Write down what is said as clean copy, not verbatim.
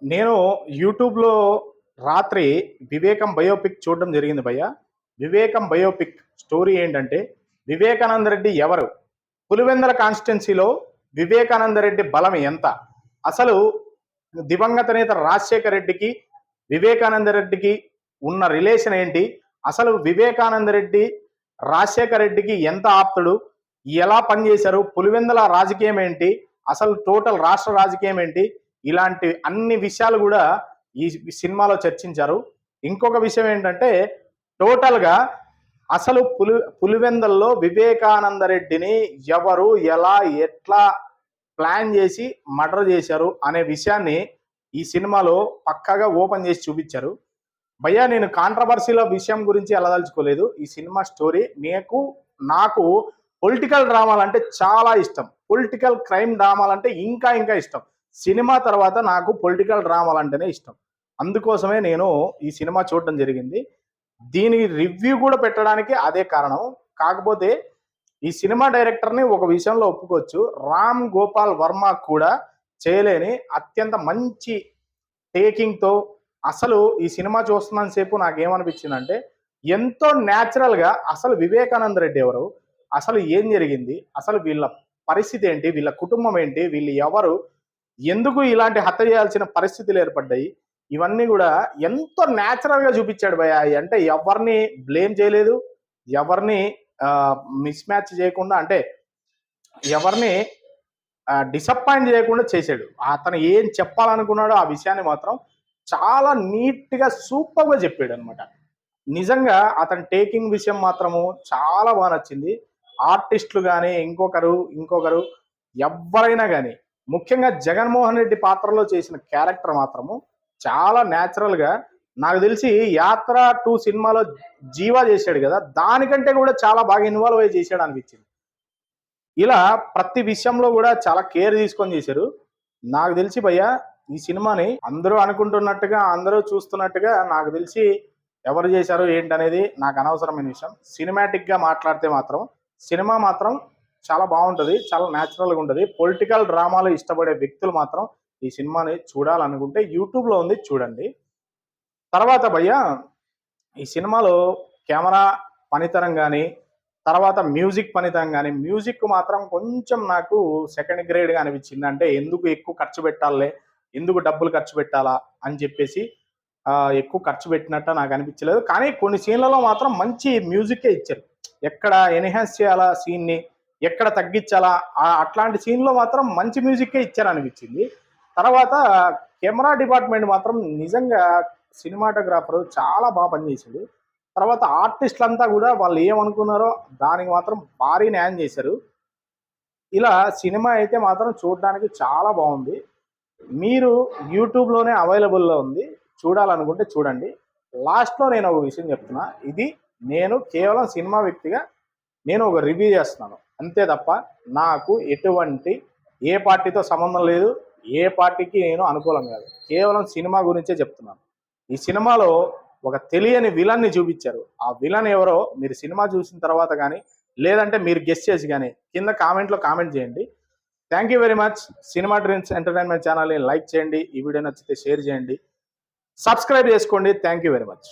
నేను యూట్యూబ్‌లో రాత్రి 'వివేకం' బయోపిక్ చూడడం జరిగింది భయ్య. 'వివేకం' బయోపిక్ స్టోరీ ఏంటంటే, వివేకానంద రెడ్డి ఎవరు? పులివెందుల కాన్స్టిట్యున్సీలో వివేకానంద రెడ్డి బలం ఎంత? అసలు దివంగత నేత రాజశేఖర్ రెడ్డికి, వివేకానంద రెడ్డికి ఉన్న రిలేషన్ ఏంటి? అసలు వివేకానంద రెడ్డి రాజశేఖర్ రెడ్డికి ఎంత ఆప్తుడు? ఎలా పనిచేశారు? పులివెందుల రాజకీయం ఏంటి? అసలు టోటల్ రాష్ట్ర రాజకీయం ఏంటి? ఇలాంటి అన్ని విషయాలు కూడా ఈ సినిమాలో చర్చించారు. ఇంకొక విషయం ఏంటంటే టోటల్‌గా అసలు పులివెందుల్లో వివేకానంద రెడ్డిని ఎవరు, ఎలా, ఎట్లా ప్లాన్ చేసి మర్డర్ చేశారు అనే విషయాన్ని ఈ సినిమాలో పక్కాగా ఓపెన్ చేసి చూపించారు. భయ్యా నేను కాంట్రవర్సీల విషయం గురించి వెళ్ళదలుచుకోలేదు. ఈ సినిమా స్టోరీ నాకు పొలిటికల్ డ్రామాలంటే చాలా ఇష్టం. పొలిటికల్ క్రైమ్ డ్రామాలంటే ఇంకా ఇంకా ఇష్టం. సినిమా తర్వాత నాకు పొలిటికల్ డ్రామాలంటేనే ఇష్టం. అందుకోసమే నేను ఈ సినిమా చూడడం జరిగింది. దీని రివ్యూ కూడా పెట్టడానికి అదే కారణం. కాకపోతే ఈ సినిమా డైరెక్టర్‌ని ఒక విషయంలో ఒప్పుకోవచ్చు. రామ్ గోపాల్ వర్మ కూడా చేయలేని అత్యంత మంచి టేకింగ్‌తో అసలు ఈ సినిమా చూస్తున్నంత సేపు నాకేమనిపించిందంటే, ఎంతో న్యాచురల్‌గా అసలు వివేకానంద రెడ్డి ఎవరు? అసలు ఏం జరిగింది? అసలు వీళ్ళ పరిస్థితి ఏంటి? వీళ్ళ కుటుంబం ఏంటి? వీళ్ళు ఎవరు? ఎందుకు ఇలాంటి హత్య చేయాల్సిన పరిస్థితులు ఏర్పడ్డాయి? ఇవన్నీ కూడా ఎంతో న్యాచురల్‌గా చూపించాడు భయ్యా. అంటే ఎవరిని బ్లేమ్ చేయలేదు. ఎవరిని మిస్ మ్యాచ్ చేయకుండా అంటే ఎవరిని డిసప్పాయింట్ చేయకుండా చేశాడు. అతను ఏం చెప్పాలనుకున్నాడో ఆ విషయాన్ని మాత్రం చాలా నీట్‌గా సూపర్‌గా చెప్పాడనమాట. నిజంగా అతని టేకింగ్ విషయం మాత్రము చాలా బాగా నచ్చింది. ఆర్టిస్టులు గాని, ఇంకొకరు ఎవ్వరైనా గాని, ముఖ్యంగా జగన్మోహన్ రెడ్డి పాత్రలో చేసిన క్యారెక్టర్ మాత్రము చాలా న్యాచురల్‌గా నాకు తెలిసి 'యాత్ర 2' సినిమాలో జీవా చేశాడు కదా! దానికంటే కూడా చాలా బాగా ఇన్వాల్వ్ అయ్యి చేశాడు అనిపించింది. ఇలా ప్రతి విషయంలో కూడా చాలా కేర్ తీసుకొని చేశారు. నాకు తెలిసి భయ్యా ఈ సినిమాని అందరూ అనుకుంటున్నట్టుగా, అందరూ చూస్తున్నట్టుగా నాకు తెలిసి ఎవరు చేశారు ఏంటనేది నాకు అనవసరమైన విషయం. సినిమాటిక్‌గా మాట్లాడితే మాత్రం సినిమా మాత్రం చాలా బాగుంటది. చాలా న్యాచురల్‌గా ఉంటది. పొలిటికల్ డ్రామాలు ఇష్టపడే వ్యక్తులు మాత్రం ఈ సినిమాని చూడాలనుకుంటే యూట్యూబ్‌లో ఉంది చూడండి. తర్వాత భయ్యా ఈ సినిమాలో కెమెరా పనితనం గాని, తర్వాత మ్యూజిక్ పనితనం గాని, మ్యూజిక్ మాత్రం కొంచెం నాకు సెకండ్ గ్రేడ్‌గా అనిపించింది. అంటే ఎందుకు ఎక్కువ ఖర్చు పెట్టాలిలే, ఎందుకు డబ్బులు ఖర్చు పెట్టాలా అని చెప్పేసి ఎక్కువ ఖర్చు పెట్టినట్టు నాకు అనిపించలేదు. కానీ కొన్ని సీన్లలో మాత్రం మంచి మ్యూజిక్కే ఇచ్చారు. ఎక్కడ ఎన్హాన్స్ చేయాలా సీన్‌ని, ఎక్కడ తగ్గించాలా అట్లాంటి సీన్‌లో మాత్రం మంచి మ్యూజిక్కే ఇచ్చారనిపించింది. తర్వాత కెమెరా డిపార్ట్మెంట్ మాత్రం నిజంగా సినిమాటోగ్రాఫర్ చాలా బాగా పనిచేశాడు. తర్వాత ఆర్టిస్టులంతా కూడా వాళ్ళు ఏమనుకున్నారో దానికి మాత్రం భారీ న్యాయం చేశారు. ఇలా సినిమా అయితే మాత్రం చూడడానికి చాలా బాగుంది. మీరు యూట్యూబ్‌లోనే అవైలబుల్‌లో ఉంది. చూడాలనుకుంటే చూడండి. లాస్ట్‌లో నేను ఒక విషయం చెప్తున్నా. ఇది నేను కేవలం సినిమా వ్యక్తిగా నేను ఒక రివ్యూ చేస్తున్నాను. అంతే తప్ప నాకు ఎటువంటి ఏ పార్టీతో సంబంధం లేదు. ఏ పార్టీకి నేను అనుకూలం కాదు. కేవలం సినిమా గురించే చెప్తున్నాను. ఈ సినిమాలో ఒక తెలియని విలన్ని చూపించారు. ఆ విలన్ ఎవరో మీరు సినిమా చూసిన తర్వాత కానీ, లేదంటే మీరు గెస్ చేసి కానీ కింద కామెంట్‌లో కామెంట్ చేయండి. Thank you very much. Cinema dreams entertainment ఛానల్‌ని లైక్ చేయండి. ఈ వీడియో నచ్చితే షేర్ చేయండి. సబ్స్క్రైబ్ చేసుకోండి. Thank you very much.